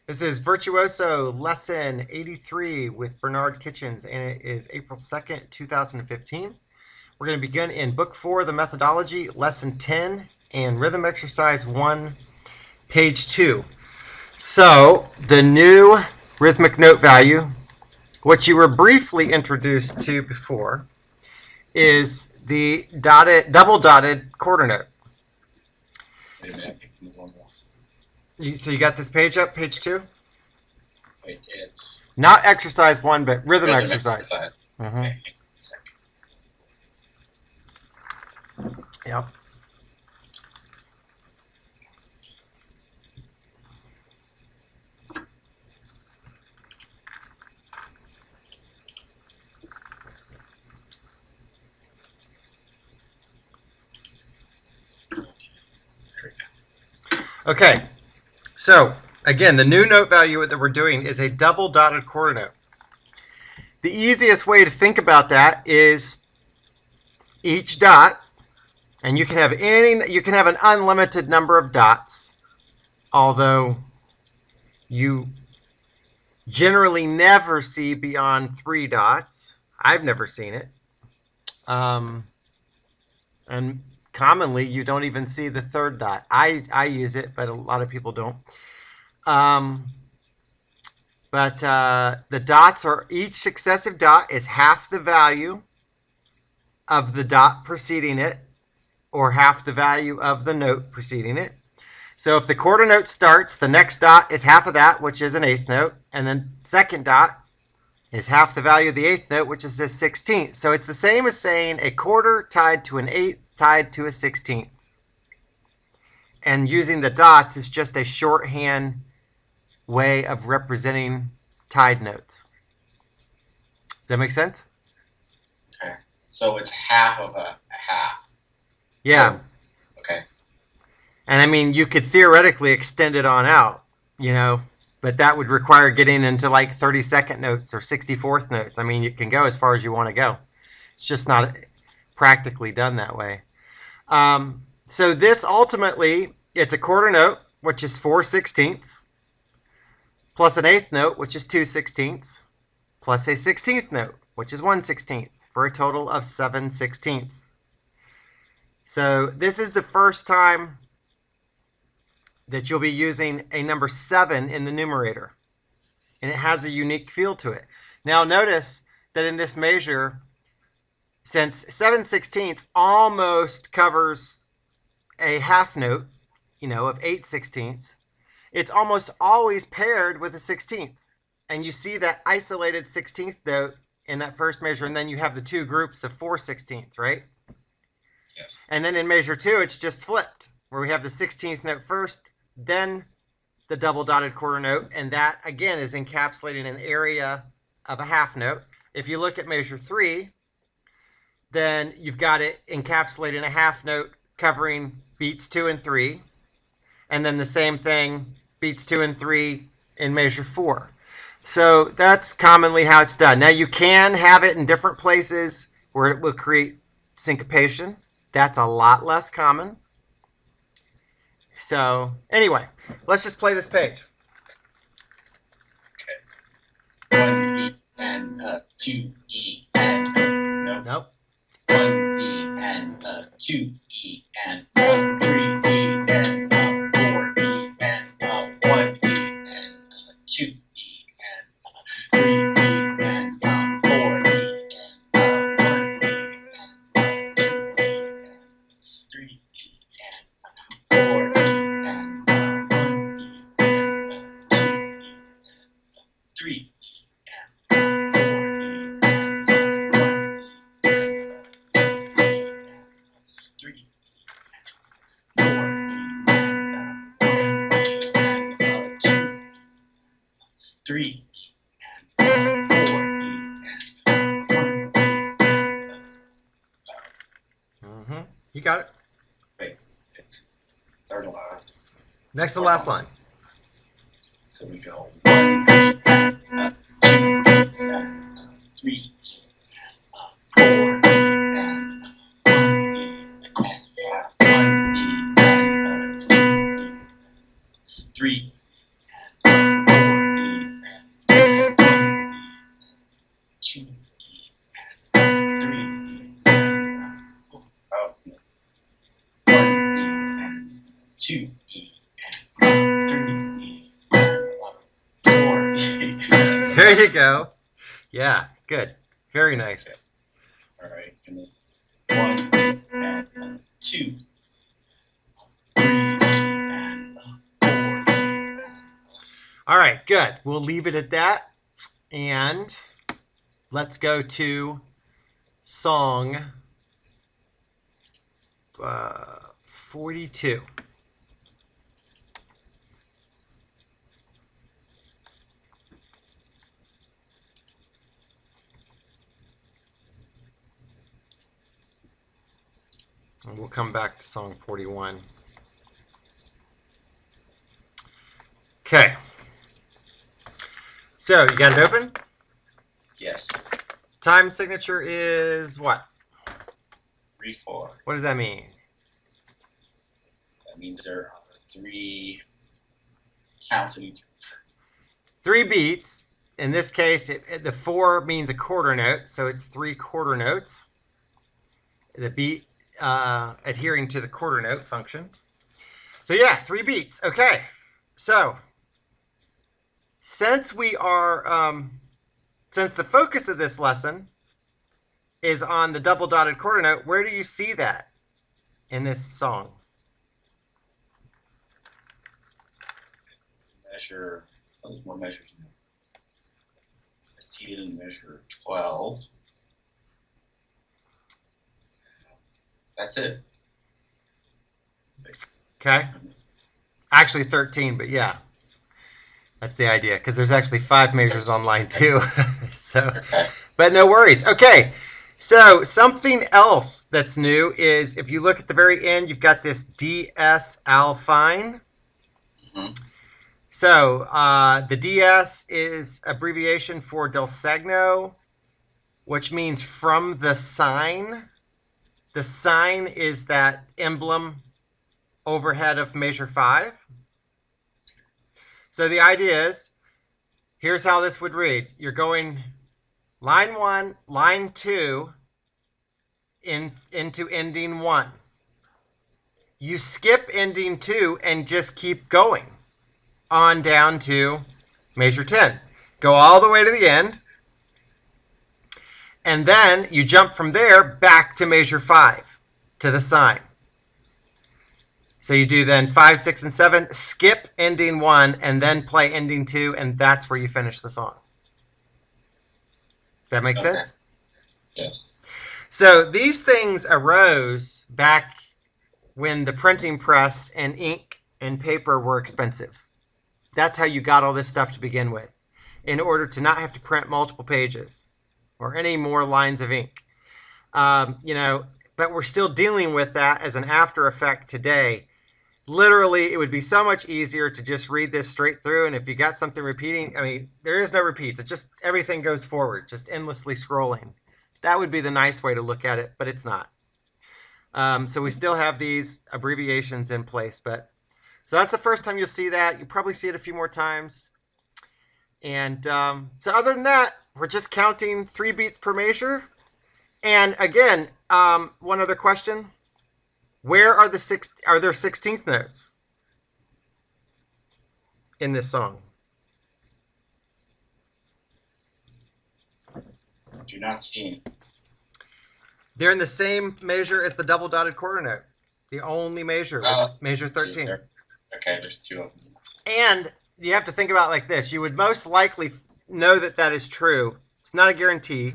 This is Virtuoso Lesson 83 with Bernard Kitchens, and it is April 2nd, 2015. We're going to begin in Book 4, The Methodology, Lesson 10, and Rhythm Exercise 1, page 2. So, the new rhythmic note value, what you were briefly introduced to before, is the double-dotted quarter note. Wait a minute, I picked the wrong one. So you got this page up, page 2? Wait, it's Not exercise 1, but rhythm exercise. Okay. Yep. Okay, so again, the new note value that we're doing is a double dotted quarter note. The easiest way to think about that is each dot, and you can have an unlimited number of dots, although you generally never see beyond 3 dots. I've never seen it. And commonly, you don't even see the 3rd dot. I use it, but a lot of people don't. The dots are, each successive dot is half the value of the dot preceding it, or half the value of the note preceding it. So if the quarter note starts, the next dot is half of that, which is an 8th note, and then second dot is half the value of the 8th note, which is the 16th. So it's the same as saying a quarter tied to an 8th tied to a 16th. And using the dots is just a shorthand way of representing tied notes. Does that make sense? Okay. So it's half of a half. Yeah. Okay. And I mean, you could theoretically extend it on out, but that would require getting into like 32nd notes or 64th notes. I mean, you can go as far as you want to go. It's just not practically done that way. So this ultimately, it's a quarter note, which is 4/16, plus an 8th note, which is 2/16, plus a 16th note, which is 1/16, for a total of 7/16. So this is the first time that you'll be using a number 7 in the numerator, and it has a unique feel to it. Now notice that in this measure, since 7/16 almost covers a half note, of 8/16, it's almost always paired with a 16th. And you see that isolated 16th note in that first measure, and then you have the 2 groups of 4/16, right? Yes. And then in measure 2, it's just flipped, where we have the 16th note first, then the double dotted quarter note, and that again is encapsulating an area of a half note. If you look at measure 3, then you've got it encapsulating a half note covering beats 2 and 3, and then the same thing, beats 2 and 3 in measure 4. So that's commonly how it's done. Now you can have it in different places where it will create syncopation. That's a lot less common. So anyway, let's just play this page. Okay. 1 E and 2 E and no. Nope. 1 E and 2 E and 1 3 E and 4 E and 1 E and 2 E and 3 E and 4 E and 1 E and 2 E and 3 E and 4 E and 1 E and 2 E and 3 E and 3 and 4 and 1. You got it. Wait, it's third to last. Next to last line. So we go 1 and 2 and 3 and 4 and 1 and 1 and 3 and 3 and 4 There you go. Yeah, good. Very nice. Okay. All right. And then 1 and 2, 3 and 4. All right, good. We'll leave it at that. And let's go to song 42. And we'll come back to song 41. Okay. So, you got it open? Yes. Time signature is what? 3/4. What does that mean? That means there are 3 counting. 3 beats. In this case, the 4 means a quarter note, so it's 3 quarter notes. The beat adhering to the quarter note function. So yeah, 3 beats. Okay. So since we are, since the focus of this lesson is on the double dotted quarter note, where do you see that in this song? Measure, there's more measures now. I see it in measure 12. That's it. Okay. Actually 13, but yeah. That's the idea, because there's actually 5 measures on line 2. So, Okay. but no worries. Okay. So something else that's new is if you look at the very end, you've got this DS Alfine. Mm-hmm. So the DS is abbreviation for del segno, which means from the sign. The sign is that emblem overhead of measure 5. So the idea is, here's how this would read. You're going line 1, line 2, into ending 1. You skip ending 2 and just keep going on down to measure 10. Go all the way to the end. And then you jump from there back to measure 5, to the sign. So you do then 5, 6, and 7, skip ending 1, and then play ending 2, and that's where you finish the song. Does that make sense? Yes. So these things arose back when the printing press and ink and paper were expensive. That's how you got all this stuff to begin with, in order to not have to print multiple pages or any more lines of ink. You know, but we're still dealing with that as an after effect today. Literally, it would be so much easier to just read this straight through, and if you got something repeating, I mean, there is no repeats. It just, everything goes forward, just endlessly scrolling. That would be the nice way to look at it, but it's not. So we still have these abbreviations in place, but so that's the first time you'll see that. You'll probably see it a few more times. And so other than that, we're just counting 3 beats per measure. And again, one other question. Where are there 16th notes in this song? Do not see any. They're in the same measure as the double dotted quarter note. The only measure, measure 13. Okay, there's 2 of them. And you have to think about it like this. You would most likely know that that is true. It's not a guarantee.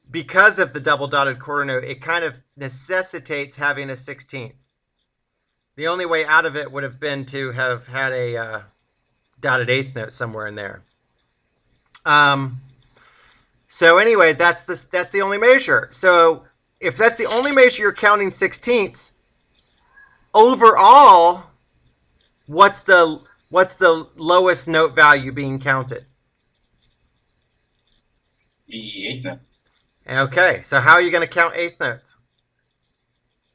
Because of the double dotted quarter note, it kind of necessitates having a 16th. The only way out of it would have been to have had a dotted 8th note somewhere in there. So anyway, that's the only measure. So if that's the only measure you're counting 16ths, overall, what's the lowest note value being counted? The 8th note. Okay, so how are you going to count 8th notes?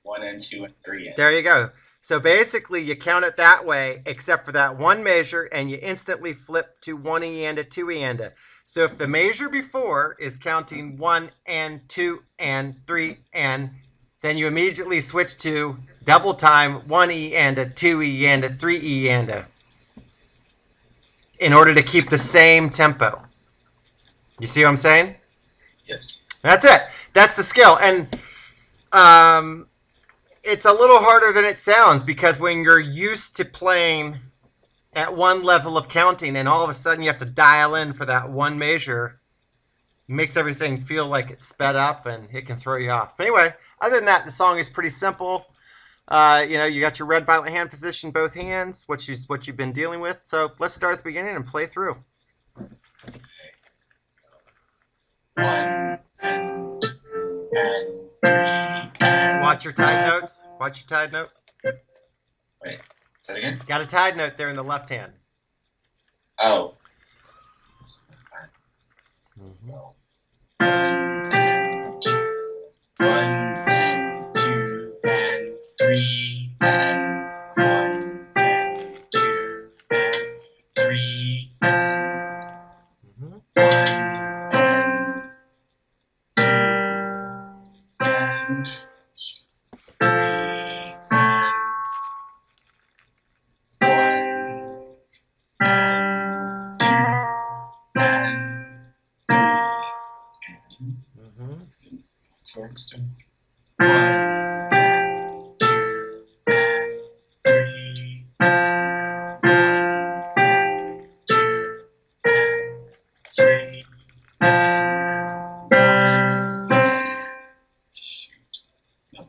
1 and 2 and 3. There you go. So basically, you count it that way, except for that one measure, and you instantly flip to 1 E and a 2 E and a. So if the measure before is counting 1 and 2 and 3 and, then you immediately switch to double time 1 E and a 2 E and a 3 E and a. in order to keep the same tempo. You see what I'm saying? Yes. That's it. That's the skill. And it's a little harder than it sounds, because when you're used to playing at one level of counting and all of a sudden you have to dial in for that one measure, it makes everything feel like it's sped up and it can throw you off. But anyway, other than that, the song is pretty simple. You got your red violent hand position, both hands, what you've been dealing with. So let's start at the beginning and play through. One and two and three and Watch your tied notes. Watch your tied note. wait, say that again? Got a tied note there in the left hand. Oh. Mm-hmm. One and two and three and one and two and three and Mm-hmm. one and two and three and Mm-hmm. towards the one and two and three and two and three and shoot. No.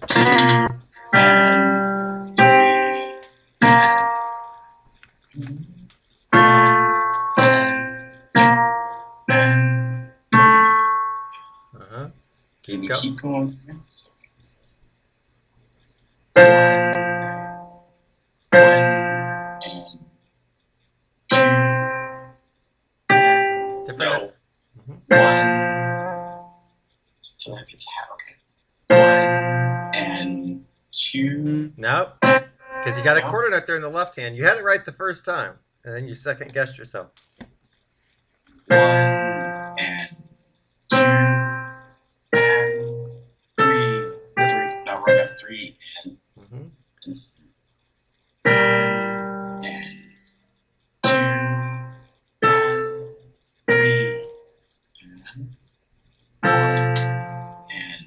Two and three Uh-huh. Can you Go. keep going? Different. No. Mm-hmm. One. So that gets half. Okay. One and two. Nope. Because you got a quarter note there in the left hand. You had it right the first time, and then you second guessed yourself. One and two and three. No, we're at three and Mm-hmm. and two and three and one and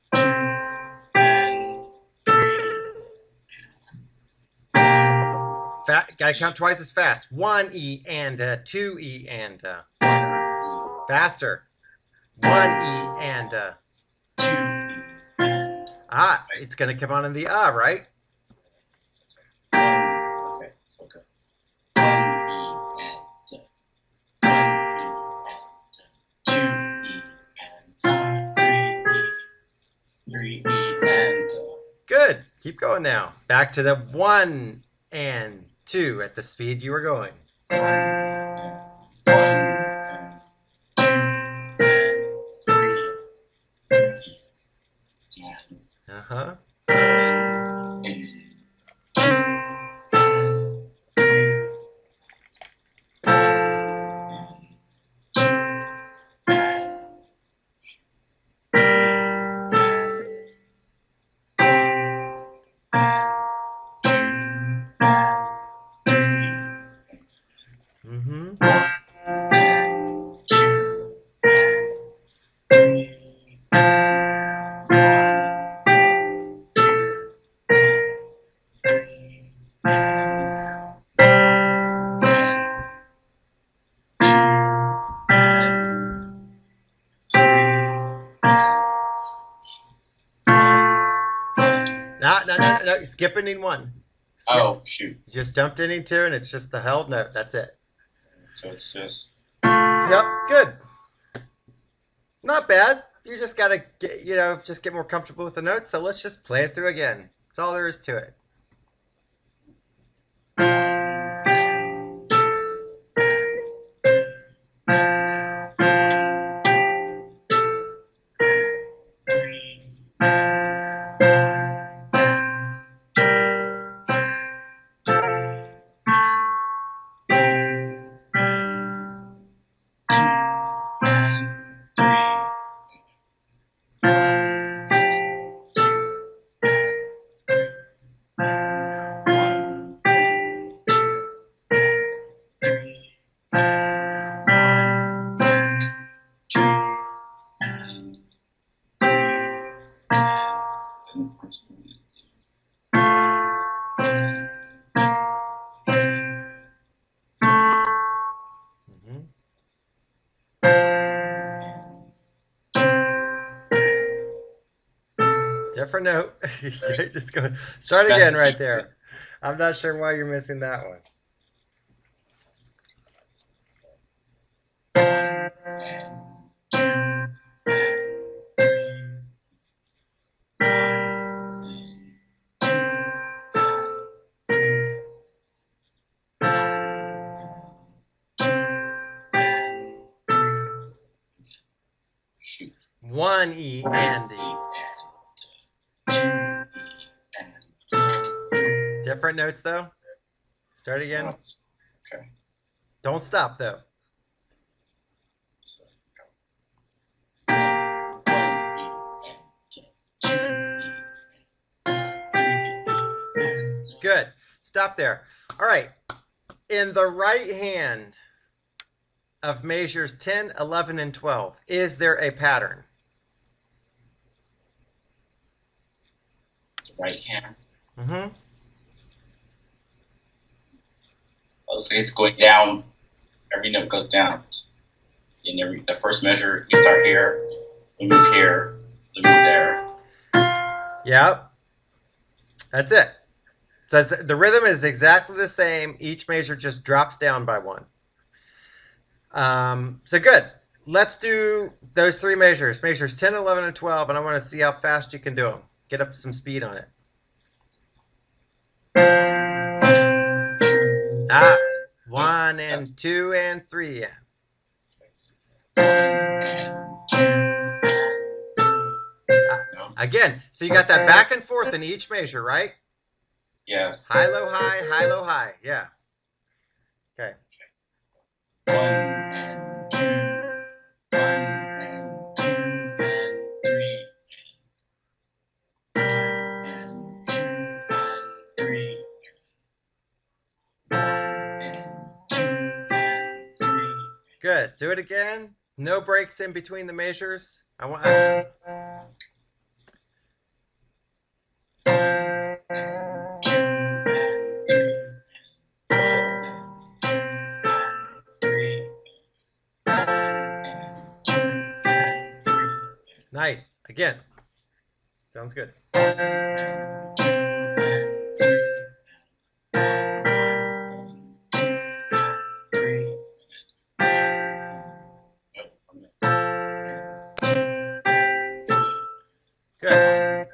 two and three. Gotta count twice as fast. 1 E and 2 E and faster. 1 E and it's gonna come on in the right? Okay, so it goes 1 E and 2 E and 3 E and Good. Keep going now. Back to the 1 and 2 at the speed you were going. 1 and 2 and 3 and Uh-huh. Mm-hmm. No, you skip inning 1. Skip. Oh, shoot. You just jumped inning 2, and it's just the held note. That's it. So it's just. Yep, good. Not bad. You just gotta get, just get more comfortable with the notes. So let's just play it through again. That's all there is to it. Different note. Just go. Start again right there. I'm not sure why you're missing that one. Shoot. 1 E and D. Different notes though. Start again. Okay. Don't stop though. Good. Stop there. All right. In the right hand of measures 10, 11, and 12, is there a pattern? Right hand. Mm-hmm. Let's say it's going down. Every note goes down. In the first measure, we start here, we move here, we move there. Yep. That's it. So the rhythm is exactly the same. Each measure just drops down by one. So good. Let's do those three measures. Measures 10, 11, and 12, and I want to see how fast you can do them. Get up some speed on it. 1 and 2 and 3. Again, so you got that back and forth in each measure, right? Yes. High, low, high. Yeah. Okay. 1 and 2, 1 and 2 and 3, 1 and 2 and 3, 1 and 2 and 3. Good. Do it again. No breaks in between the measures. I want. Nice. Again. Sounds good. Good.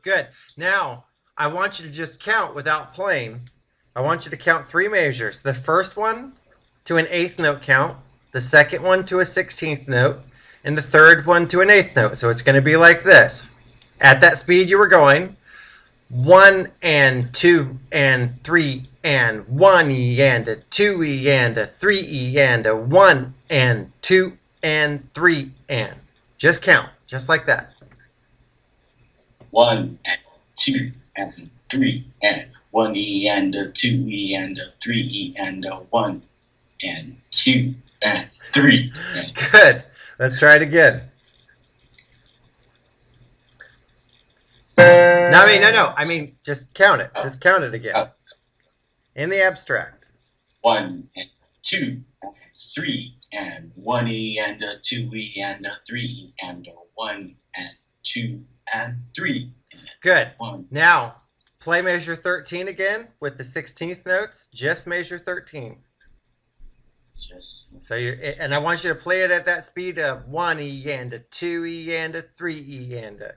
Good. Now, I want you to just count without playing. I want you to count three measures. The first one to an eighth note count, the second one to a 16th note, and the third one to an eighth note. So it's going to be like this. At that speed you were going, 1 and 2 and 3 and 1 E and a 2 E and a 3 E and a 1 and 2 and 3 and. Just count, just like that. 1 and 2 and 3 and 1 E and a 2 E and a 3 E and a 1 and 2 and 3 and. Good. Let's try it again. No, I mean, just count it. Just count it again. In the abstract. 1 and 2 and 3 and 1 E and a 2 E and a 3 E and a 1 and 2 and 3. Good. 1. Now, play measure 13 again with the 16th notes. Just measure 13. So and I want you to play it at that speed of 1 E and a 2 E and a 3 E and a,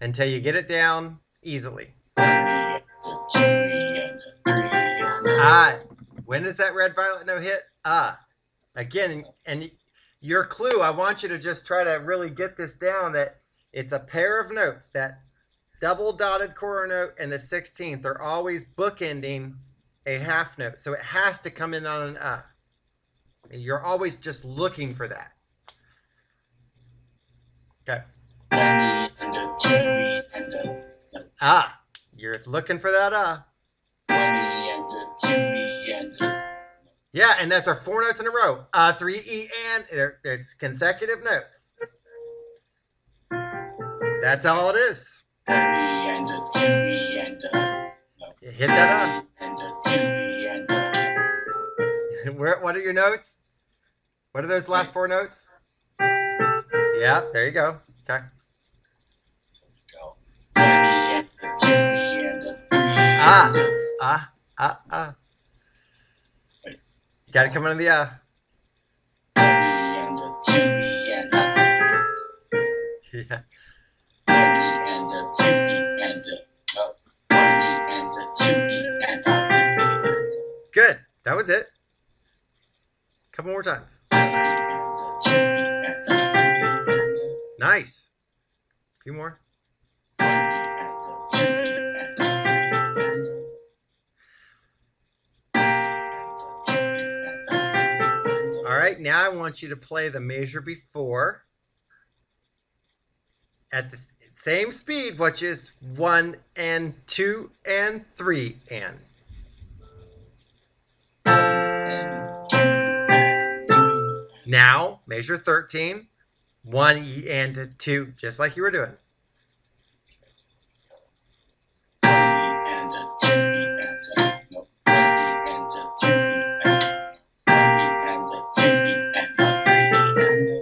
until you get it down easily. 1 E and a 2 E and a 3 E and a. When does that red violet note hit? Again, and your clue, I want you to just try to really get this down, that it's a pair of notes. That double dotted quarter note and the 16th are always bookending a half note. So it has to come in on an You're always just looking for that. Okay. 1 E and a 2 E and a. You're looking for that 1 E and a 2 E and a. Yeah, and that's our 4 notes in a row. 3 E and it's consecutive notes. That's all it is. 1 E and a 2 E and a. You hit that And a 2 E and What are your notes? What are those last four notes? Yeah, there you go. Okay. So we go 1 E and a 2 E and a 3 E Ah, and a... ah. You got to come under the 1 E and a 2 E and a... Yeah. 1 E and a 2 E and a... 1 E and a 2 E and a... Good. That was it. Couple more times. 1 E and a 2 E and a... Nice. A few more. 1 E and a 2 E and a... All right, now I want you to play the measure before at the same speed, which is 1 and 2 and 3 and. Now measure 13, 1 E and a 2, just like you were doing. 1 E and a 2 E and a... No. 1 E and a 2 E and a... 1 E and a 2 E and a 3 E and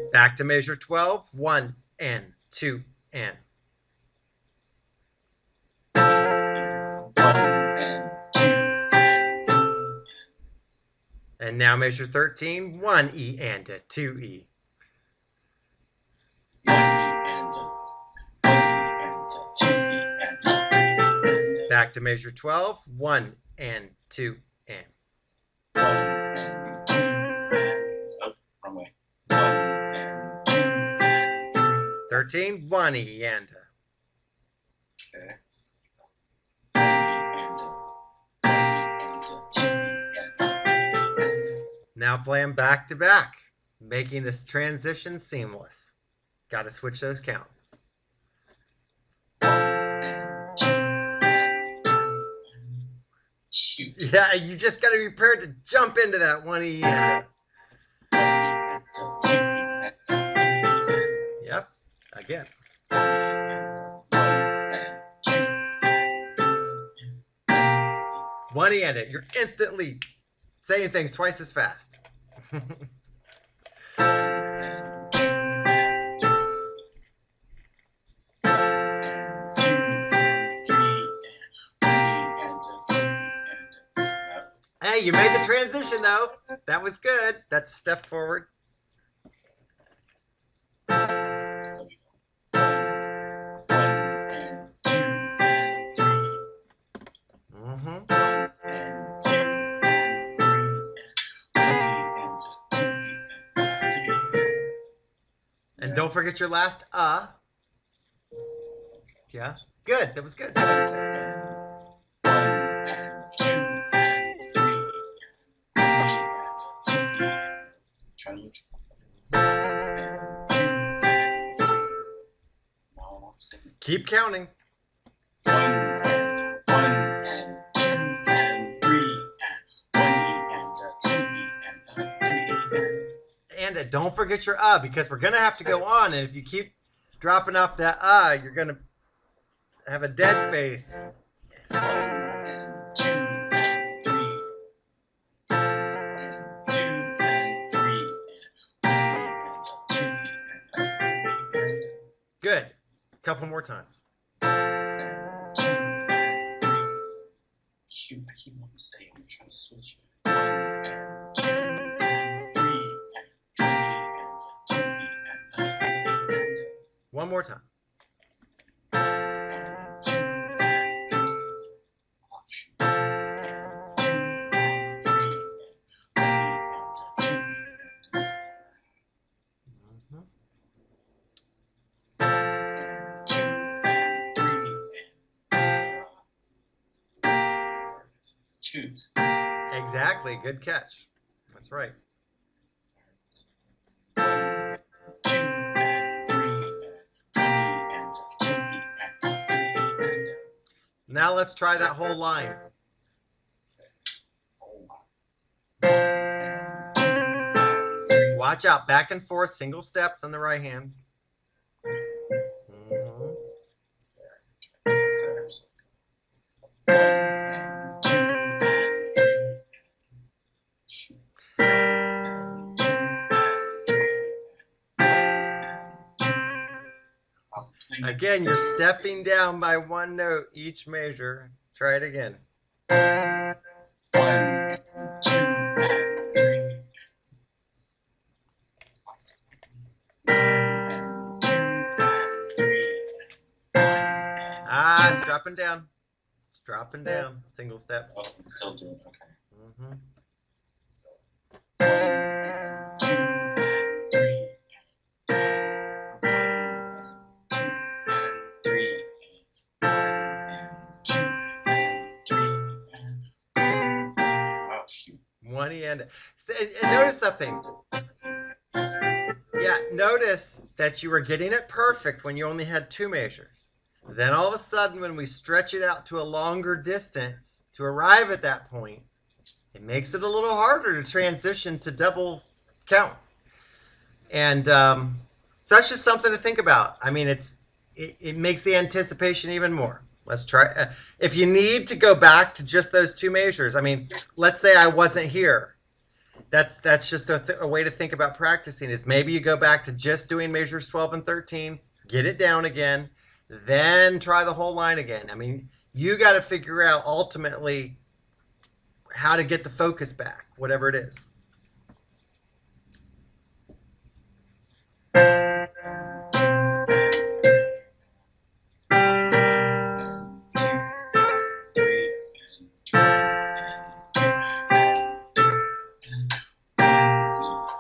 a... Back to measure 12, 1 and 2 and. 1 and 2 and... And now measure 13, 1 E and a 2 E. 1 E and a 2 E and a... Back to measure 12, 1 and 2 and. 1 and 2 and... Oh, wrong way. 1 and 2 and 3. 13, 1 E and a. Okay. 1 E and a... 1 E and a 2 E and a 3 E and a... Now play them back to back, making this transition seamless. Got to switch those counts. 1 and 2 and 3 and 2. Yeah, you just got to be prepared to jump into that 1 E and a. 1 E and a 2 E and a 3 E and a... Yep, again. 1 and 2 and 1 E and a. You're instantly saying things twice as fast. 1 and 2 and 3 and 2 and 3 and 1 E and a 2 E and a... Hey, you made the transition though. That was good. That's a step forward. So we go 1 and 2 and 3 Mm-hmm. 1 and 2 and 3 and 1 E and a 2 E and a 3. And don't forget your last Yeah. Good. That was good. 1 and 2 and 3 and 1 E and a 2 E. Try to look. 1 and 2 and 3. No, I'm saying Keep counting. 1 and 2 and 3 and 1 E and a 2 E and a 3 E and... And don't forget your because we're going to have to go on. And if you keep dropping off that you're going to have a dead space. 1 and 2 and 3 and 2 and 3 and 1 E and a 2 E and a 3 and... Good. Couple more times. 1 and 2 and 3. Shoot, I keep wanting to say I'm trying to switch. 1 and 2 and 3 and 1 E and a 2 E and a 3 E and... One more time. 1 and 2 and 3. Oh, shoot. 1 and 2 and 3 and 1 E and a 2 E and a... Mm-hmm. 2 and 3 and twos. Exactly. Good catch. That's right. 1, 2 and 3 and 2 E and 2 E and 3 E and... Now let's try that whole line. Watch out. Back and forth. Single steps on the right hand. Mm-hmm. Again, you're stepping down by one note each measure. Try it again. 1, 2, and 3. And 2, and 3. Ah, it's dropping down. It's dropping down. Single steps. Oh, it's still doing okay. Mm-hmm. So 1, 2, and 3. 1, 2, and 3. 1, 2, and 3. Oh, shoot. One end. And notice something. Yeah, notice that you were getting it perfect when you only had two measures. Then all of a sudden, when we stretch it out to a longer distance to arrive at that point, it makes it a little harder to transition to double count. And so that's just something to think about. I mean, it makes the anticipation even more. Let's try. If you need to go back to just those two measures, I mean, let's say I wasn't here. That's just a way to think about practicing is maybe you go back to just doing measures 12 and 13, get it down again, then try the whole line again. I mean, you got to figure out ultimately how to get the focus back, whatever it is.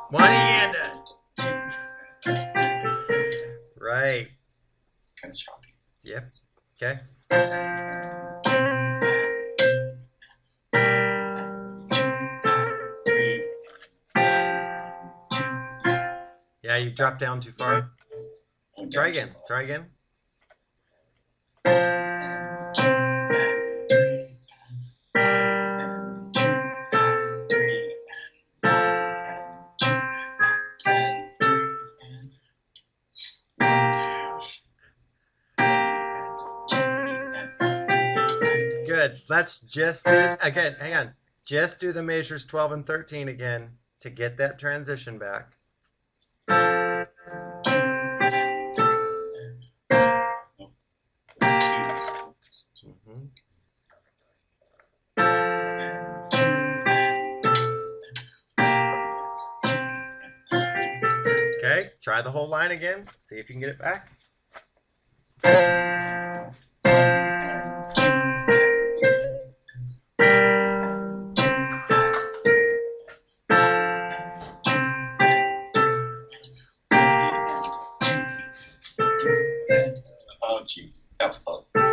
One hand. Right. Kind of choppy. Yep. Okay. Yeah, you dropped down too far. Try again. Try again. Good. Let's just do, again, hang on. Just do the measures 12 and 13 again to get that transition back. Mm-hmm. Okay, try the whole line again. See if you can get it back. Oh, jeez. That was close. Okay,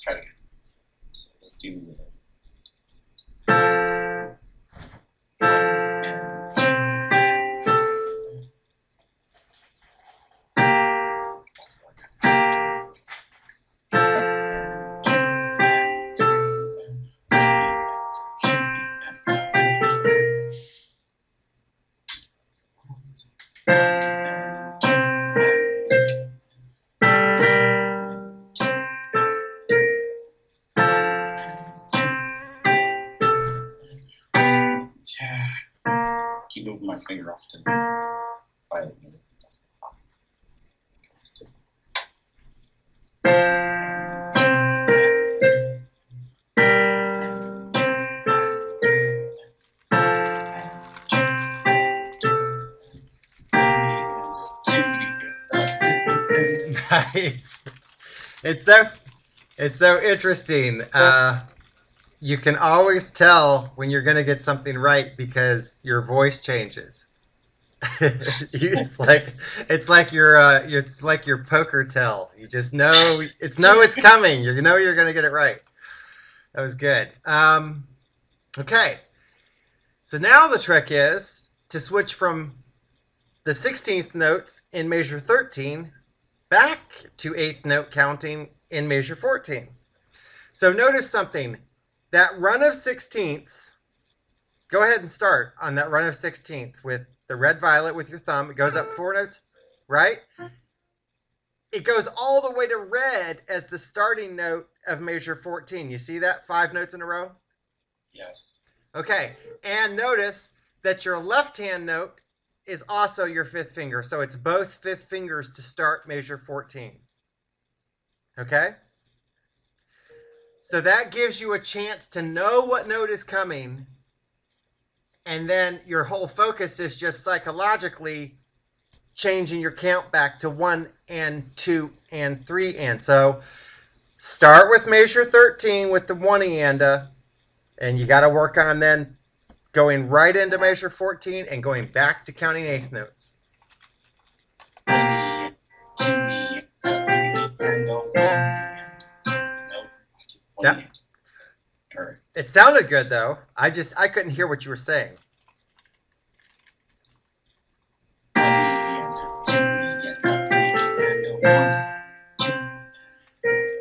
try it again. So let's do it. Keep moving my finger off the violet note. Nice. It's so interesting. You can always tell when you're going to get something right because your voice changes. it's like your poker tell. You just know it's coming. You know you're going to get it right. That was good. Okay. So now the trick is to switch from the 16th notes in measure 13 back to 8th note counting in measure 14. So notice something. That run of 16ths, go ahead and start on that run of 16ths with the red violet with your thumb. It goes up 4 notes, right? It goes all the way to red as the starting note of measure 14. You see that? 5 notes in a row? Yes. Okay, and notice that your left hand note is also your fifth finger. So it's both fifth fingers to start measure 14. Okay? So that gives you a chance to know what note is coming. And then your whole focus is just psychologically changing your count back to 1 and 2 and 3 and. So start with measure 13 with the 1 and you got to work on then going right into measure 14 and going back to counting eighth notes. Yeah. It sounded good though. I couldn't hear what you were saying.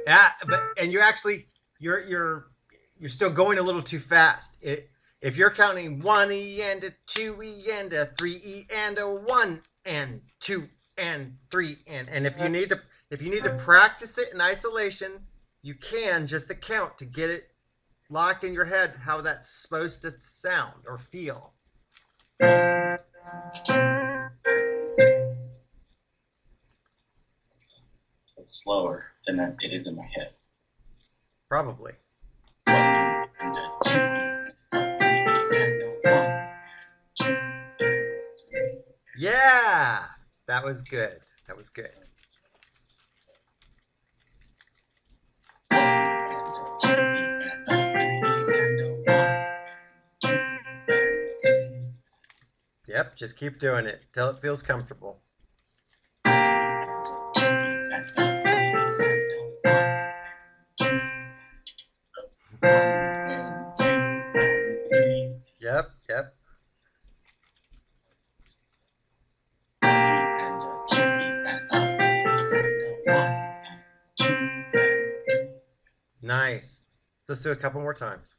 Yeah, and you actually you're still going a little too fast. If you're counting 1 E and a 2 E and a 3 E and a 1 and 2 and 3 and if you need to practice it in isolation, you can just the count to get it locked in your head how that's supposed to sound or feel. It's slower than that it is in my head. Probably. Yeah, that was good. That was good. Yep, just keep doing it till it feels comfortable. Yep, yep. Nice. Let's do a couple more times.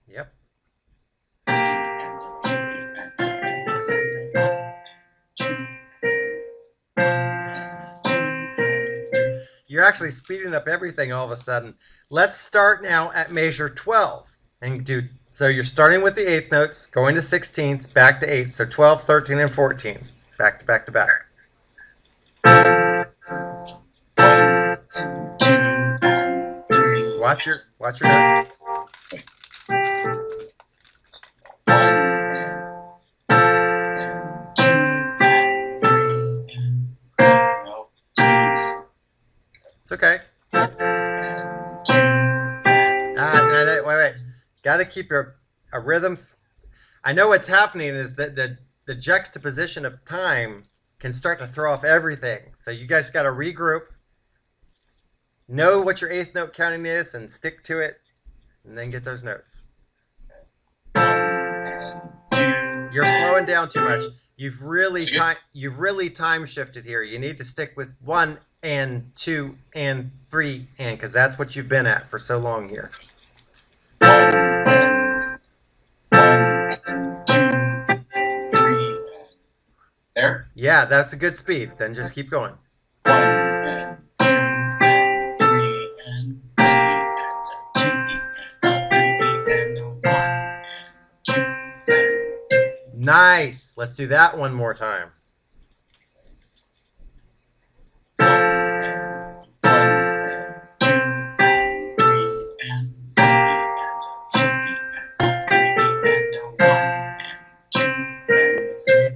Yep. You're actually speeding up everything all of a sudden. Let's start now at measure 12 and do. So you're starting with the eighth notes, going to 16ths, back to 8. So 12, 13, and 14. Back to back to back. Watch your notes. It's okay. No, wait. Got to keep a rhythm. I know what's happening is that the juxtaposition of time can start to throw off everything. So you guys got to regroup, know what your eighth note counting is, and stick to it, and then get those notes. You're slowing down too much. You've really time shifted here. You need to stick with 1 and 2 and 3 and because that's what you've been at for so long here. There? Yeah, that's a good speed. Then just keep going. Nice. Let's do that one more time.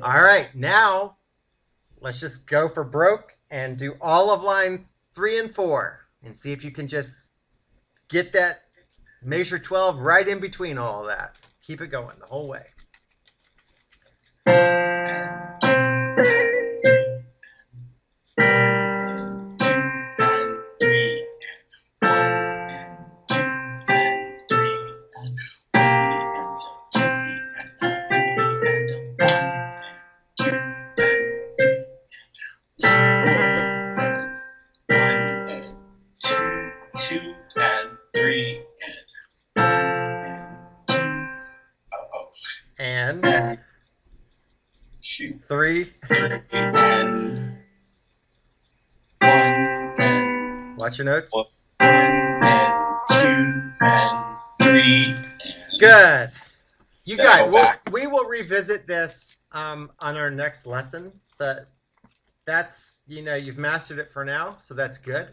All right, now let's just go for broke and do all of line 3 and 4 and see if you can just get that measure 12 right in between all of that. Keep it going the whole way. And 3 and 1 and Watch your notes. 1 and 2 and 3 and Good. You Then got go it. back. We will revisit this on our next lesson, but that's, you've mastered it for now, so that's good.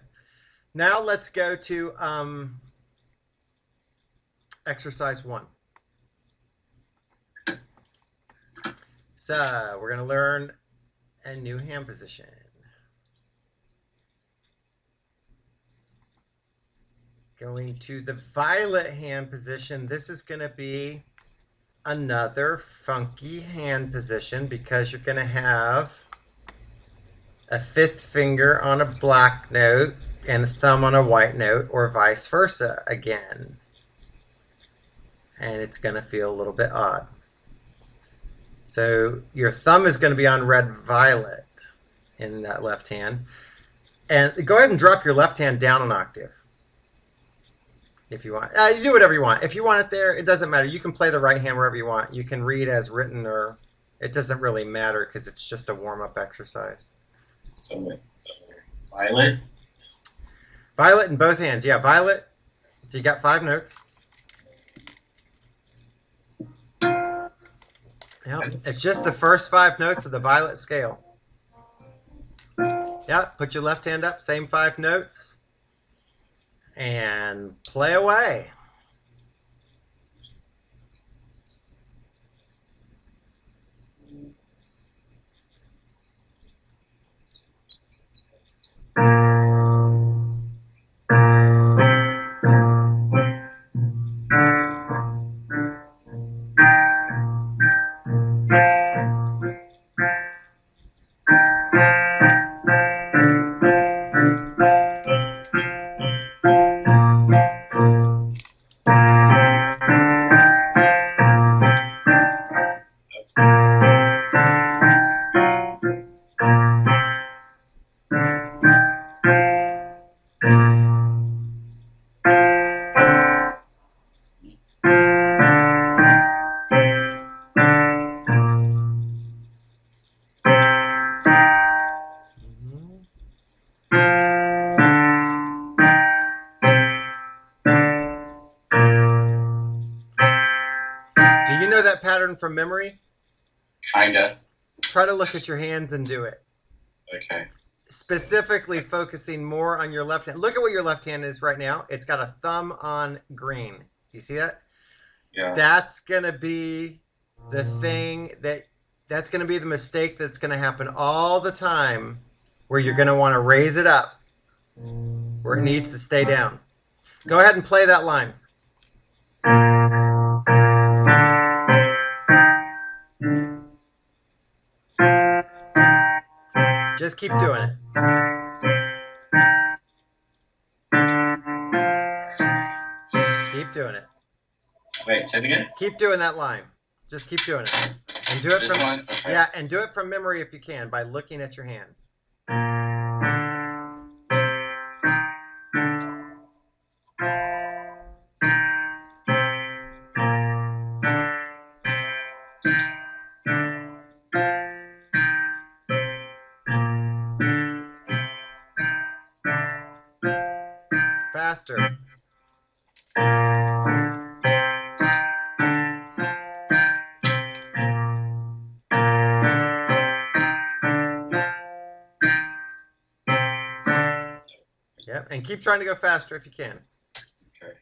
Now let's go to exercise 1. So we're going to learn a new hand position. Going to the violet hand position, this is going to be another funky hand position because you're going to have a 5th finger on a black note and a thumb on a white note, or vice versa again. And it's going to feel a little bit odd. So your thumb is going to be on red-violet in that left hand. And go ahead and drop your left hand down an octave if you want. You do whatever you want. If you want it there, it doesn't matter. You can play the right hand wherever you want. You can read as written, or it doesn't really matter because it's just a warm-up exercise. So violet. Violet in both hands. Yeah, violet. So you got 5 notes. Yep. It's just the first 5 notes of the violet scale. Yep. Put your left hand up, same 5 notes, and play away. Do you know that pattern from memory? Kinda. Try to look at your hands and do it. Okay. Specifically focusing more on your left hand. Look at what your left hand is right now. It's got a thumb on green. You see that? Yeah. That's going to be the thing that's going to be the mistake that's going to happen all the time, where you're going to want to raise it up where it needs to stay down. Go ahead and play that line. Just keep doing it. Keep doing it. Wait, say it again? Keep doing that line. Just keep doing it. And do it This from one? Okay. Yeah, and do it from memory if you can, by looking at your hands. Faster. Yep, and keep trying to go faster if you can. Okay.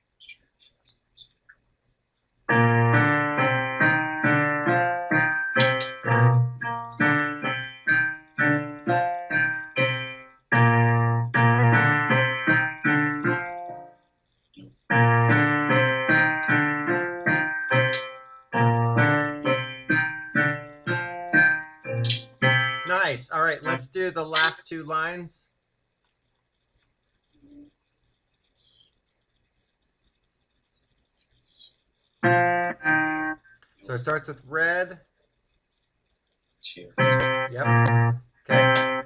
Nice. All right, let's do the last 2 lines. So it starts with red. 2. Yep. Okay.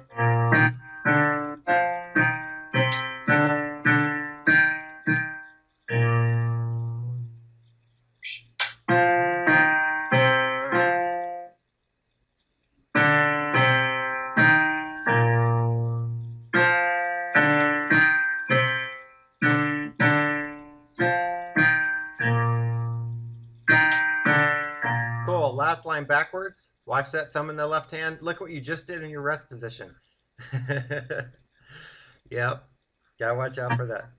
line backwards. Watch that thumb in the left hand. Look what you just did in your rest position. Yep. Gotta watch out for that.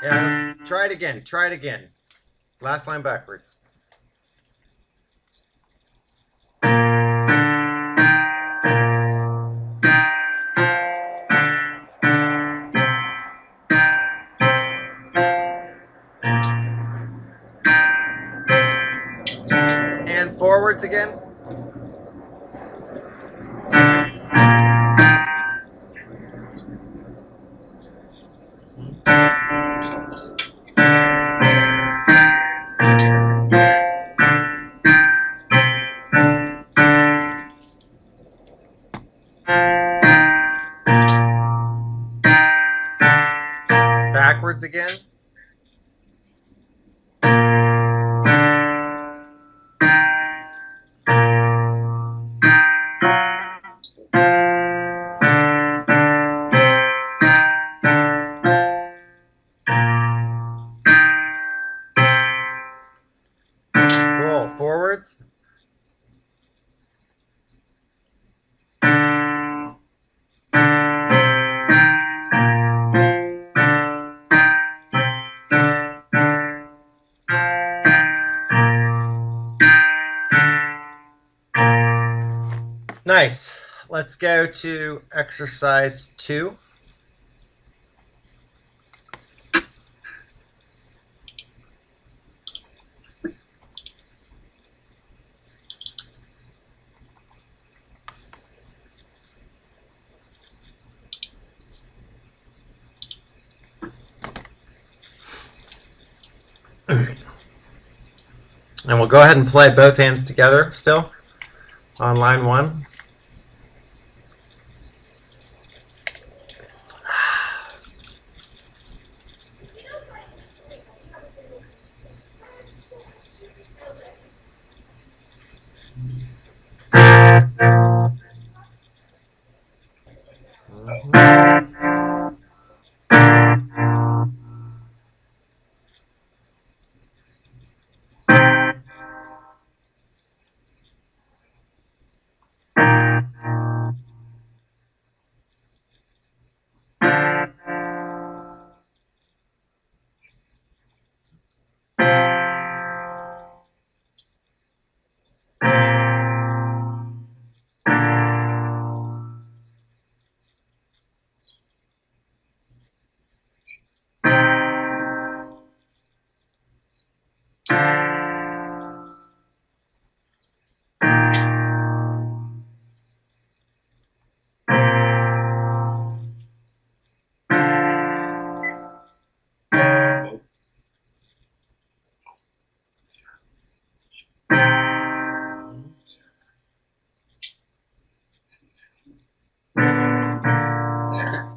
Yeah, try it again. Try it again. Last line backwards. And forwards again. Backwards again. Cool. Forwards. Nice. Let's go to exercise 2. And we'll go ahead and play both hands together still on line 1.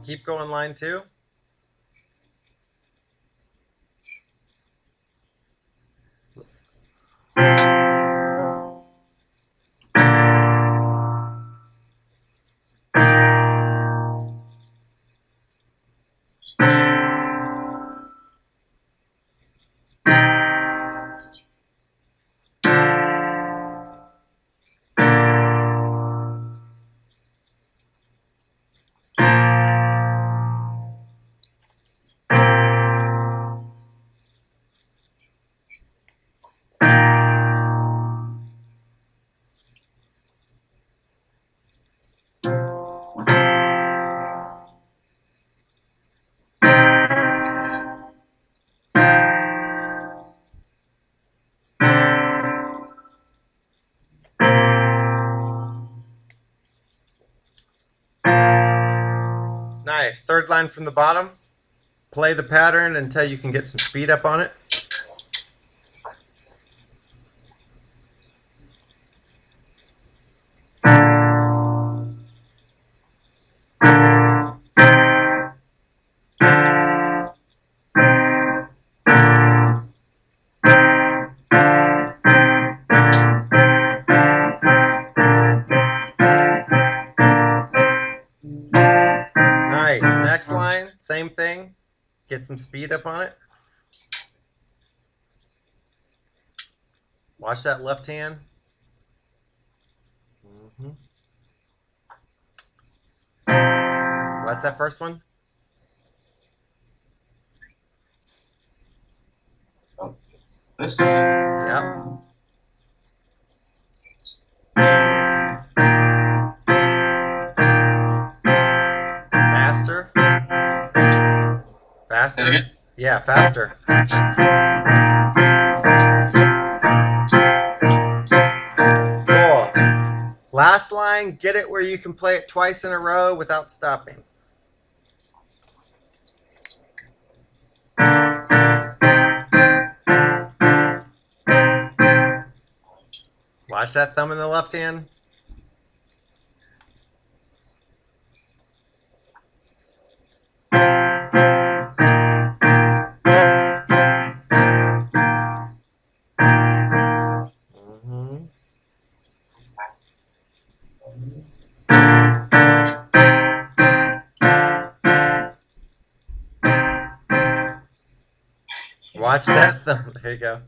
Keep going line 2. Nice. Third line from the bottom. Play the pattern until you can get some speed up on it. Get some speed up on it. Watch that left hand. What's that first one? Oh, it's this. Yep. Faster. Faster. Yeah, faster. Cool. Last line, get it where you can play it twice in a row without stopping. Watch that thumb in the left hand. Watch that thumb. There you go.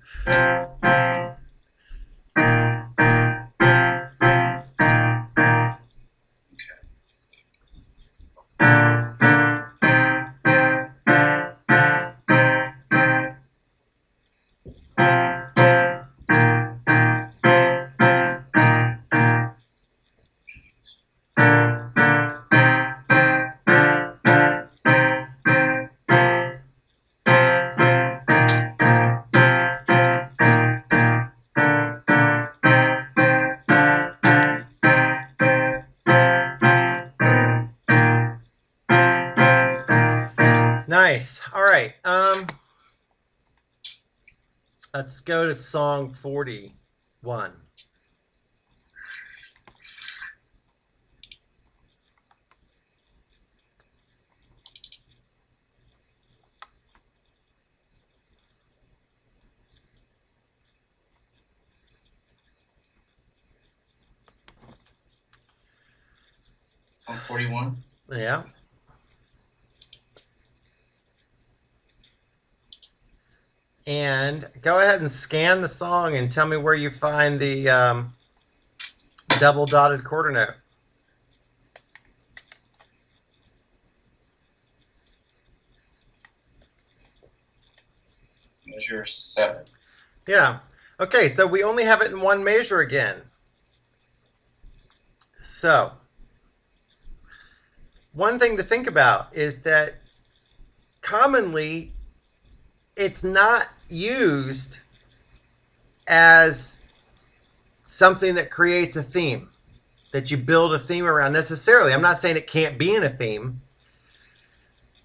Nice. All right. Let's go to song 41. Song 41. Yeah. And go ahead and scan the song and tell me where you find the double dotted quarter note. Measure 7. Yeah. Okay, so we only have it in one measure again. So, one thing to think about is that commonly it's not used as something that creates a theme, that you build a theme around necessarily. I'm not saying it can't be in a theme,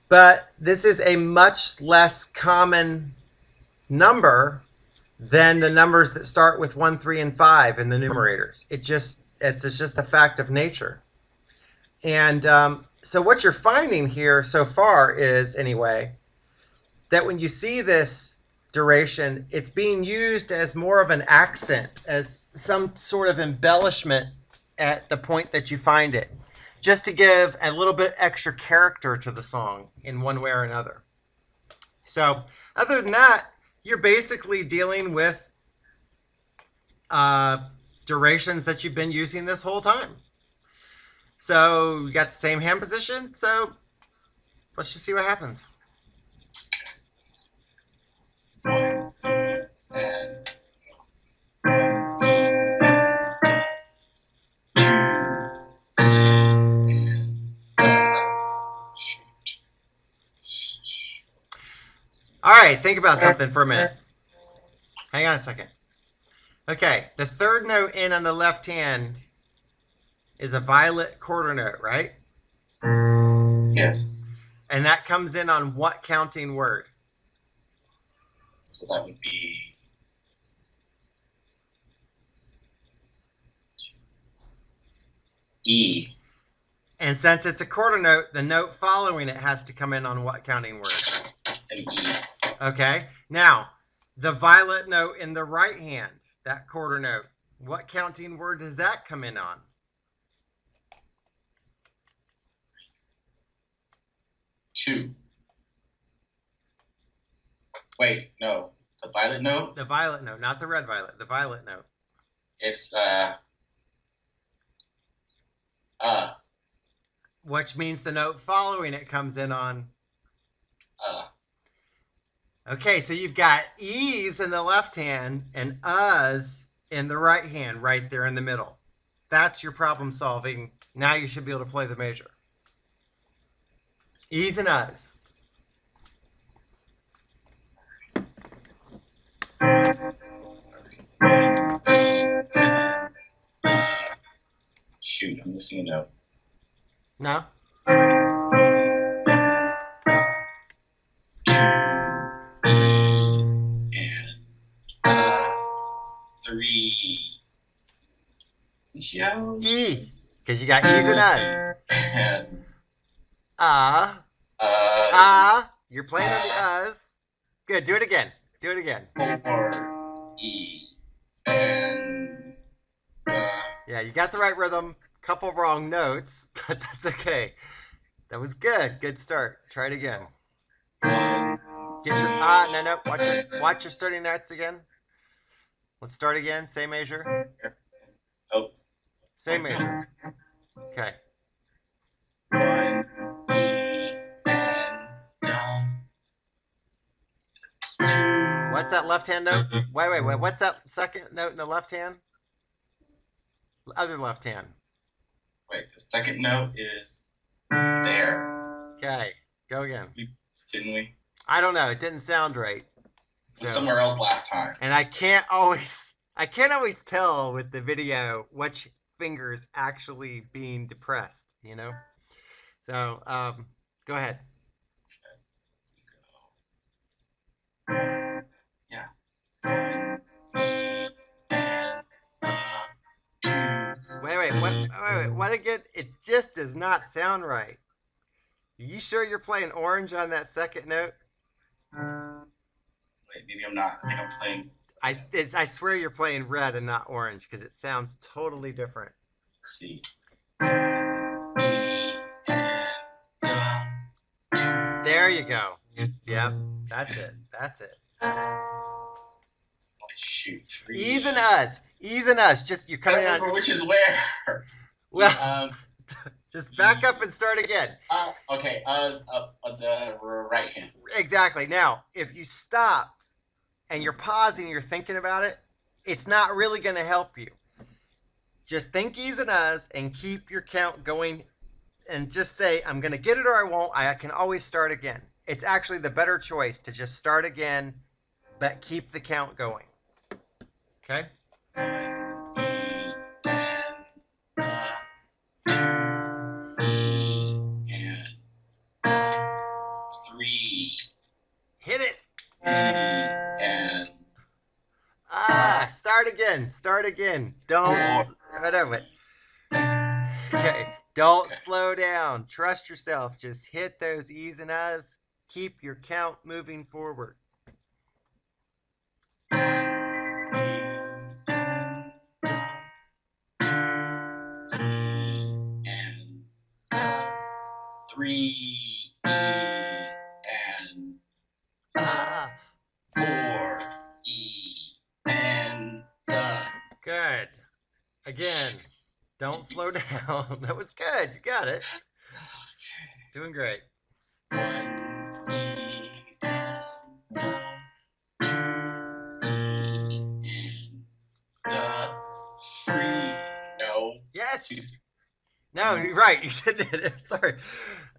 but this is a much less common number than the numbers that start with 1, 3, and 5 in the numerators. It's just a fact of nature. And so what you're finding here so far is, anyway, that when you see this duration, it's being used as more of an accent, as some sort of embellishment at the point that you find it, just to give a little bit extra character to the song in one way or another. So other than that, you're basically dealing with durations that you've been using this whole time. So you got the same hand position, so let's just see what happens. All right, think about something for a minute. Hang on a second. Okay, the third note in on the left hand is a violet quarter note, right? Yes. And that comes in on what counting word? So that would be E. And since it's a quarter note, the note following it has to come in on what counting word? An E. Okay, now the violet note in the right hand, that quarter note, what counting word does that come in on? Two. Wait, no. The violet note? The violet note, not the red violet. The violet note. It's Which means the note following it comes in on. Okay, so you've got E's in the left hand and U's in the right hand, right there in the middle. That's your problem solving. Now you should be able to play the measure. E's and U's. Shoot, I'm missing a note. No? E, because you got E's and U's. And You're playing on the U's. Good, do it again. Do it again. 4 E and Yeah, you got the right rhythm. Couple wrong notes, but that's okay. That was good. Good start. Try it again. Get your no. Watch your starting notes again. Let's start again. Same measure. Oh. Same measure. Okay. 1 E and What's that left hand note? Wait. What's that second note in the left hand? Other left hand. Wait, the second note is there. Okay. Go again. Didn't we? I don't know. It didn't sound right. It was somewhere else last time. And I can't always tell with the video which finger's actually being depressed, you know? So, go ahead. Yeah. Wait, what again? It just does not sound right. Are you sure you're playing orange on that second note? Wait, maybe I'm not. I think I'm playing. I swear you're playing red and not orange because it sounds totally different. Let's see. There you go. Yep, that's it. Shoot. E's and U's. E's and U's. Just you're coming on. Which is where? Well, just back up and start again. Okay. Up the right hand. Exactly. Now, if you stop and you're pausing, you're thinking about it, it's not really going to help you. Just think E's and U's and keep your count going, and just say, I'm going to get it or I won't. I can always start again. It's actually the better choice to just start again, but keep the count going. Okay? Hit it. And Start again. Don't whatever. Okay. Don't slow down. Trust yourself. Just hit those E's and U's. Keep your count moving forward. And 3 and 4 E and Good. Again. Don't slow down. That was good. You got it. Doing great. 1 E and 3. No. Yes. No, you're right. You did it. Sorry.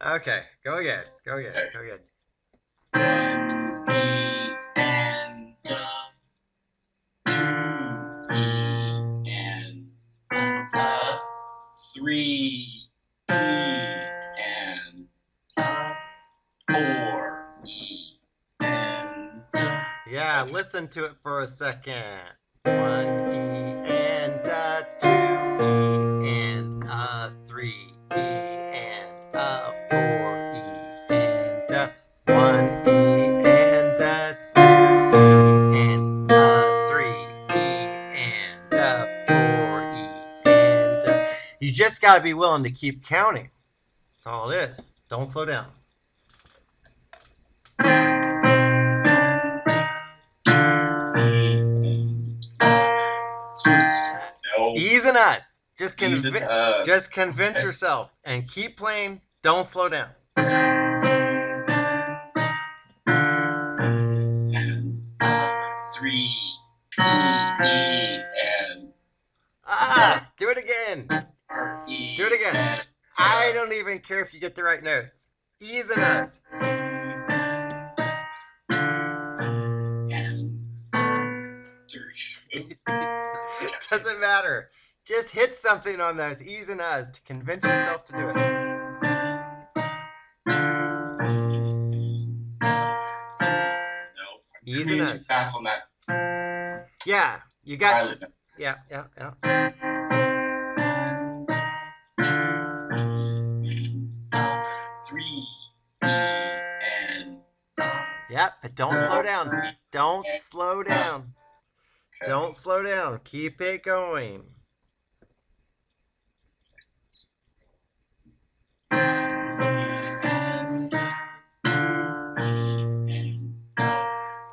Okay. Go again. 1 E and 2 E and 3 E and 4 E and yeah, listen to it for a second. 1 E and 2 E and 3 E and 4 E and 1 E and 2 E and 3 E and 4 E and you just got to be willing to keep counting. That's all it is. Don't slow down. and us. Just E's and us. just convince yourself and keep playing. Don't slow down. And 3 E and Do it again. R E. Do it again. And, I don't even care if you get the right notes. E's and us. And 3. Doesn't matter. Just hit something on those E's and U's to convince yourself to do it. No. E's I'm and too U's. fast on that. Yeah, you got. Pilot note. Yeah. 3 E and Yep, but don't slow down. Don't slow down. okay. Don't slow down. Keep it going.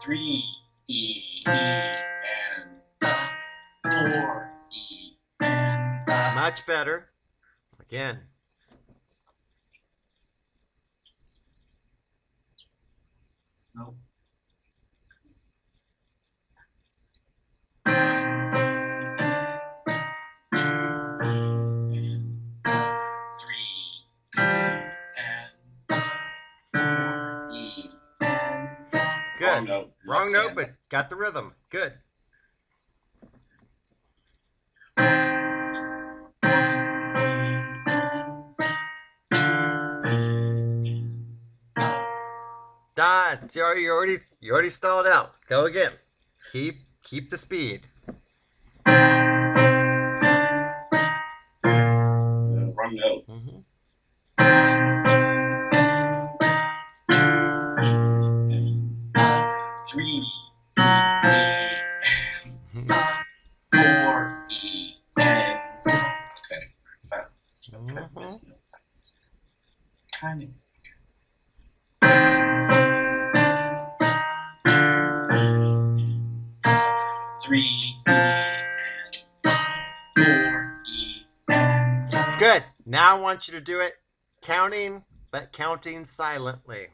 Three E and 4 E and Much better. Again. no. Good. Note. Wrong note, but got the rhythm. Good. Don, you already stalled out. Go again. Keep the speed. Wrong note. Mm-hmm. 3 E and 4 E and okay. That's timing. 3 E and 4 E. Good. Now I want you to do it counting, but counting silently.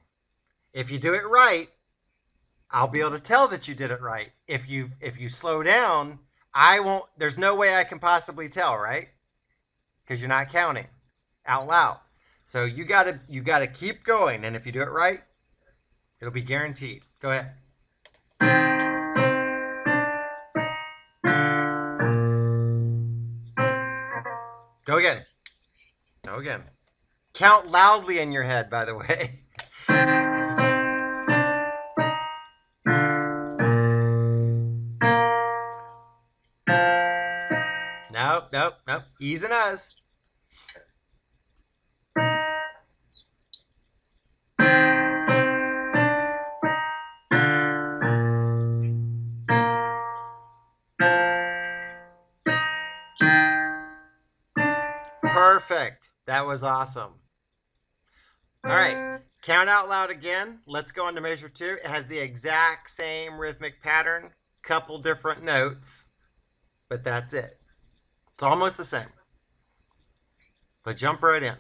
If you do it right, I'll be able to tell that you did it right. If you slow down, I won't. There's no way I can possibly tell, right? Because you're not counting out loud. So you gotta keep going, and if you do it right, it'll be guaranteed. Go ahead. Go again. Go again. Count loudly in your head, by the way. Nope. E's and U's. Perfect. That was awesome. All right. Count out loud again. Let's go on to measure 2. It has the exact same rhythmic pattern, couple different notes, but that's it. It's almost the same. So jump right in.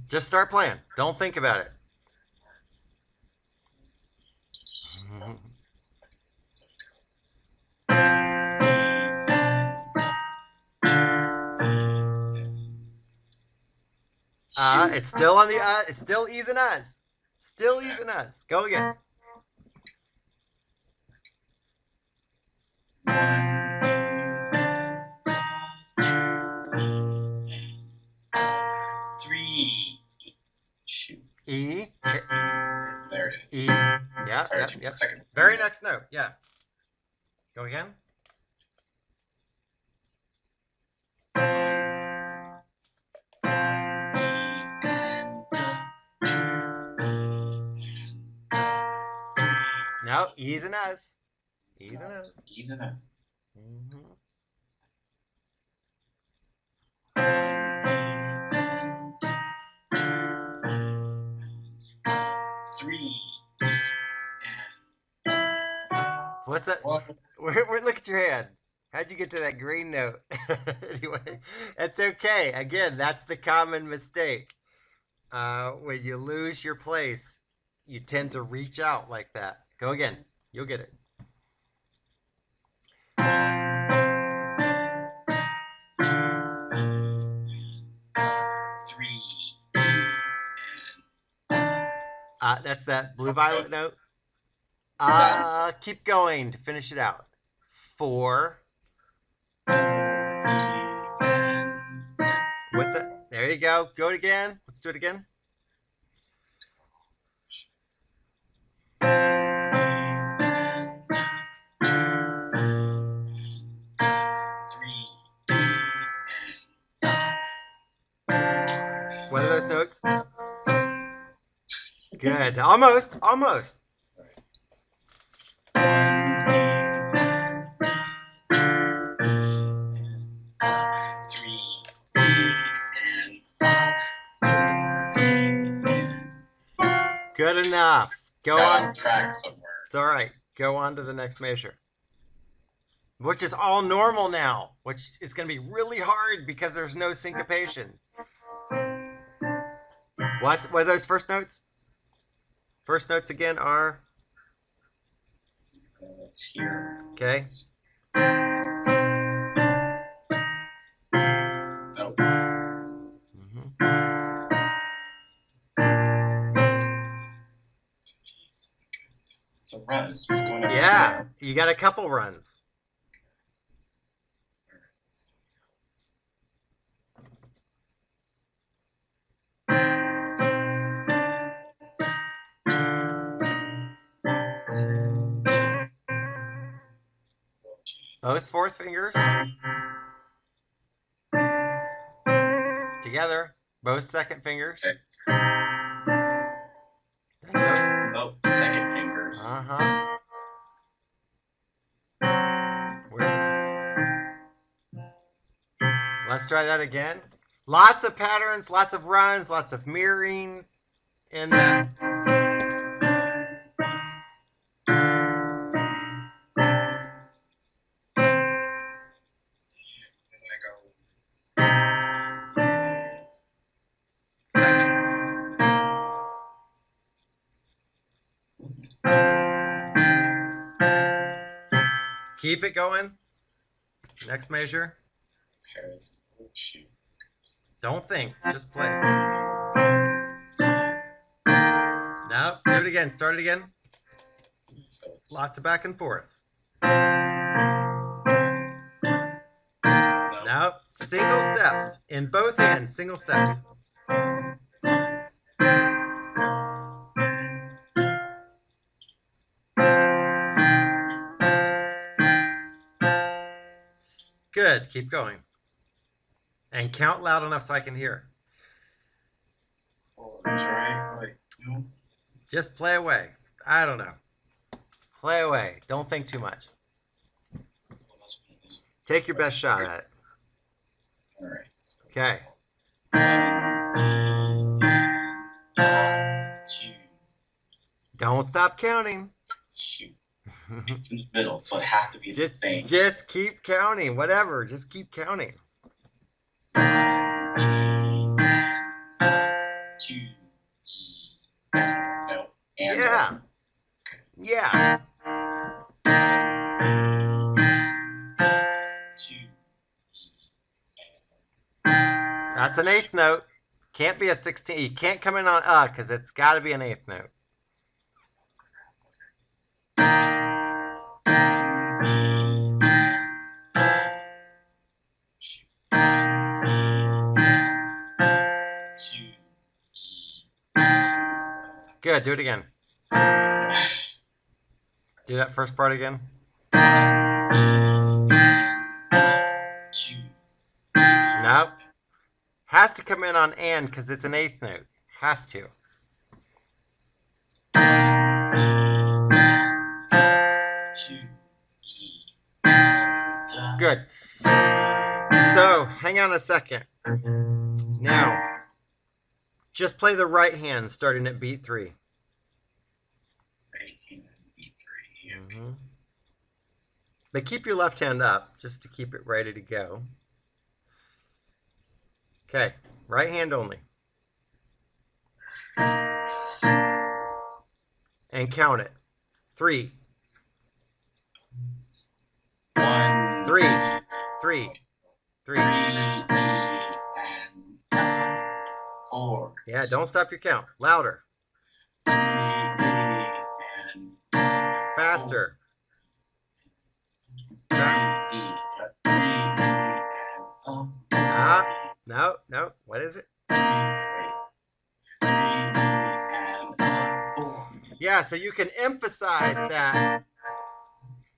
Just start playing. Don't think about it. It's still on the it's still E's and U's. Still E's and U's. Go again. 3 shoot. E. There it is. E. Yeah. Second. Very next note. Yeah. Go again. No, E's and U's. E's and U's. E's and U's. Mm-hmm. What's that? What? Look at your hand. How'd you get to that green note? Anyway, it's okay. Again, that's the common mistake. When you lose your place, you tend to reach out like that. Go again. You'll get it. Three. That's that blue-violet note. Keep going to finish it out. 4. What's that? There you go. Go it again. Let's do it again. What are those notes? Good. Almost. Almost. Good enough. Go on. Track somewhere. It's all right. Go on to the next measure. Which is all normal now, which is going to be really hard because there's no syncopation. What are those first notes? First notes again are? It's here. Okay. Oh. It's a run. It's just going up. Yeah, you got a couple runs. Both fourth fingers together. Both second fingers. Oh, second fingers. Where's it? Let's try that again. Lots of patterns, lots of runs, lots of mirroring in that. Keep it going. Next measure. Okay. Oh, shoot. Don't think, just play. No, do it again. Start it again. So it's Lots of back and forths. No, single steps in both hands. Single steps. Good. Keep going. And count loud enough so I can hear. Just play away. I don't know. Play away. Don't think too much. Take your best shot at it. All right. Okay. 2. Don't stop counting. Shoot. It's in the middle, so it has to be the same. Just keep counting. Whatever. Just keep counting. 2 No. And Yeah. Yeah. 2 That's an eighth note. Can't be a 16. You can't come in on because it's got to be an eighth note. Good. Do it again. Do that first part again. 2 Nope. Has to come in on and because it's an eighth note. Has to. 2 Good. So, hang on a second. Now, just play the right hand starting at beat 3. Right hand, beat 3. But keep your left hand up just to keep it ready to go. Okay, right hand only. And count it. 3. 1, 3. 3. 3. 3, and 4. Yeah, don't stop your count. Louder. 3, and Faster. 3, Ah, no, no. What is it? Yeah, so you can emphasize that.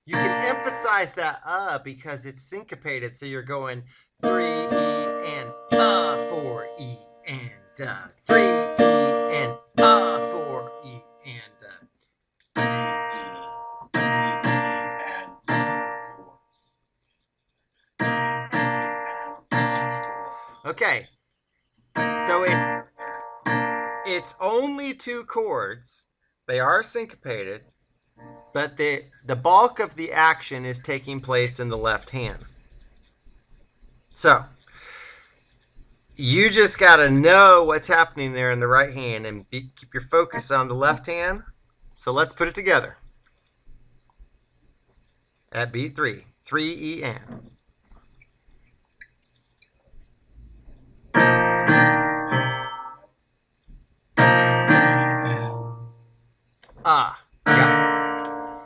You can emphasize that because it's syncopated. So you're going 3 E and 4 E and 3 E and 4 E and Okay. So it's only 2 chords. They are syncopated, but the bulk of the action is taking place in the left hand. So you just got to know what's happening there in the right hand and keep your focus on the left hand. So let's put it together. At beat 3, 3 E and. Ah, got it.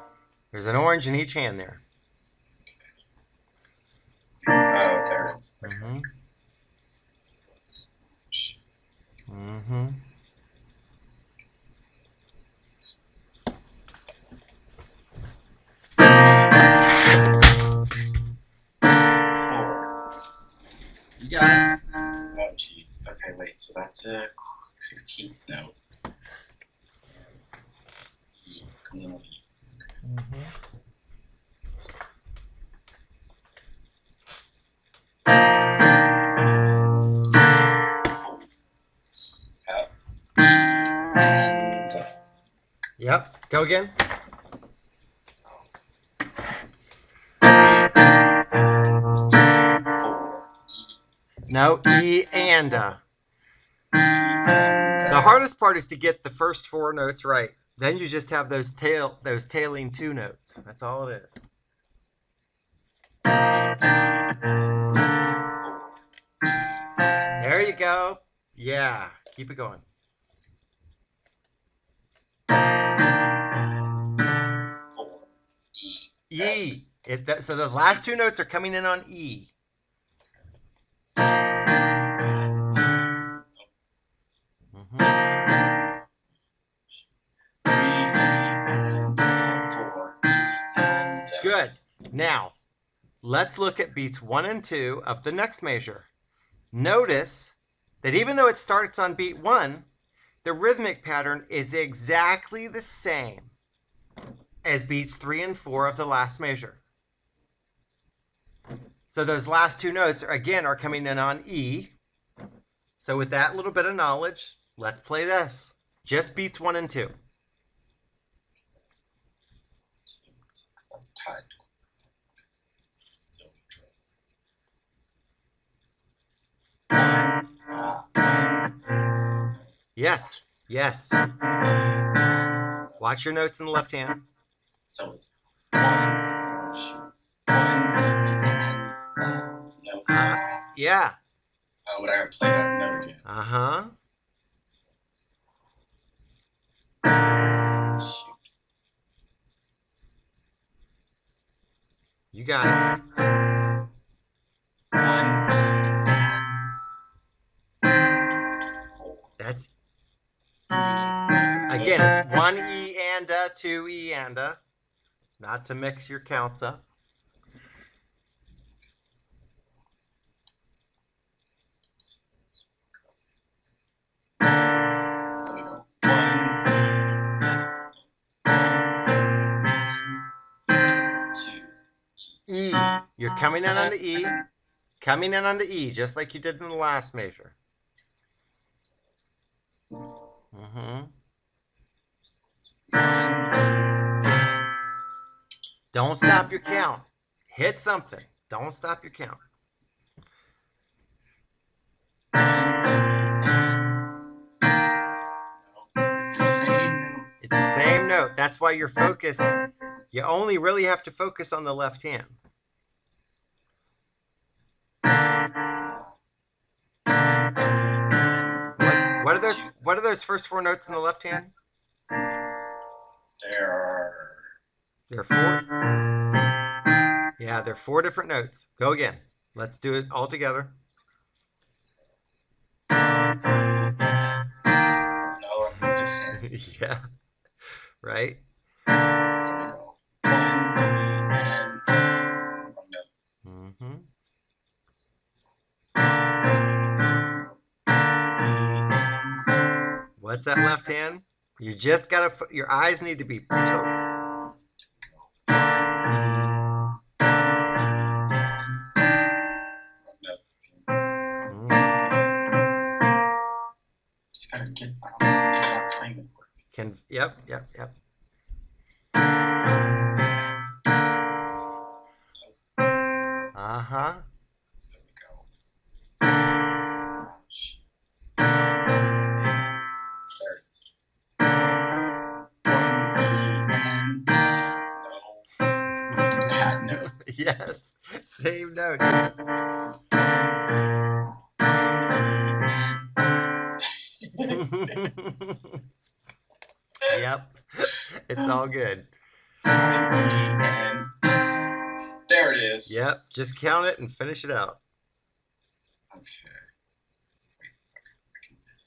There's an orange in each hand there. Oh, there it is. Mm-hmm. Mm-hmm. You got it. Oh, jeez. Okay, wait. So that's a 16th note. Mm-hmm. And Yep. Go again. No, E and. The hardest part is to get the first 4 notes right. Then you just have those tailing 2 notes. That's all it is. There you go. Yeah, keep it going. E. So the last 2 notes are coming in on E. Good. Now, let's look at beats 1 and 2 of the next measure. Notice that even though it starts on beat 1, the rhythmic pattern is exactly the same as beats 3 and 4 of the last measure. So those last 2 notes, again, are coming in on E. So with that little bit of knowledge, let's play this. Just beats 1 and 2. Yes, yes. Watch your notes in the left hand. So it's 1, 1, no. Yeah. Oh, but I gotta play that note again. Uh-huh. Shoot. You got it. 1, That's again, it's 1 E and 2 E and not to mix your counts up. So we go 1, 2. E. You're coming in on the E. Coming in on the E, just like you did in the last measure. Mm-hmm. Don't stop your count. Hit something. Don't stop your count. It's the same note. That's why you're focused. You only really have to focus on the left hand. What are those first four notes in the left hand? They're four. Yeah, they're four different notes. Go again. Let's do it all together. Yeah. Right? So we go 1 and 1 note. Mm-hmm. What's that left hand? You just gotta, your eyes need to be total. Just gotta get out playing the board. Yep. Uh-huh. So we go. There it is. 1 and no. Bad note. Yes. Same note. Yep. It's all good. And there it is. Yep. Just count it and finish it out. Okay. Wait, I can do this.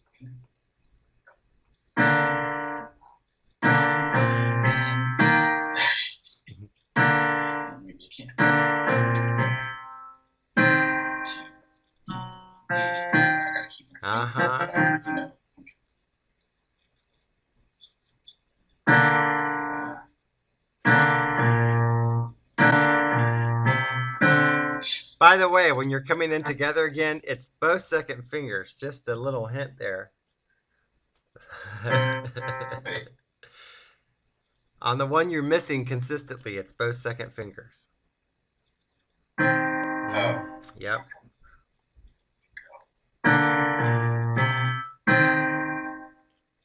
Maybe you can't. 2, 3. I gotta keep it. Uh-huh. You know. By the way, when you're coming in together again, it's both second fingers. Just a little hint there. On the one you're missing consistently, it's both second fingers. Oh. Yep.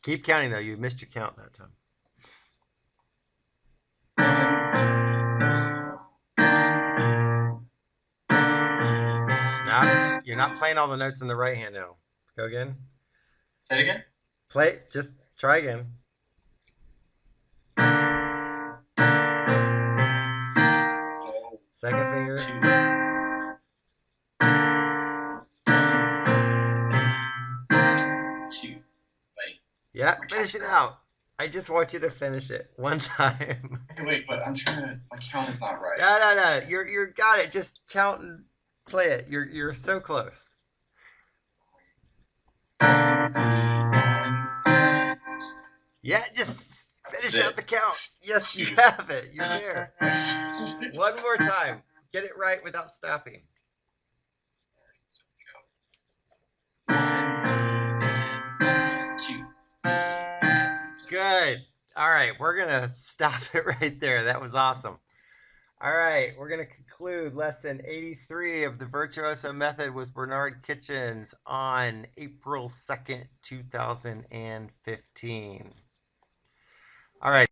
Keep counting, though. You missed your count that time. Now, you're not playing all the notes in the right hand now. Go again. Say it again? Play. Just try again. Second fingers. 2. Wait. Yeah, finish it out. I just want you to finish it one time. Wait, but I'm trying to. My count is not right. No. You're got it. Just count and play it. You're so close. Yeah, just finish out the count. Yes, you have it. You're there. One more time. Get it right without stopping. Good. All right, we're going to stop it right there. That was awesome. All right, we're going to conclude lesson 83 of the Virtuoso method with Bernard Kitchens on April 2nd, 2015. All right.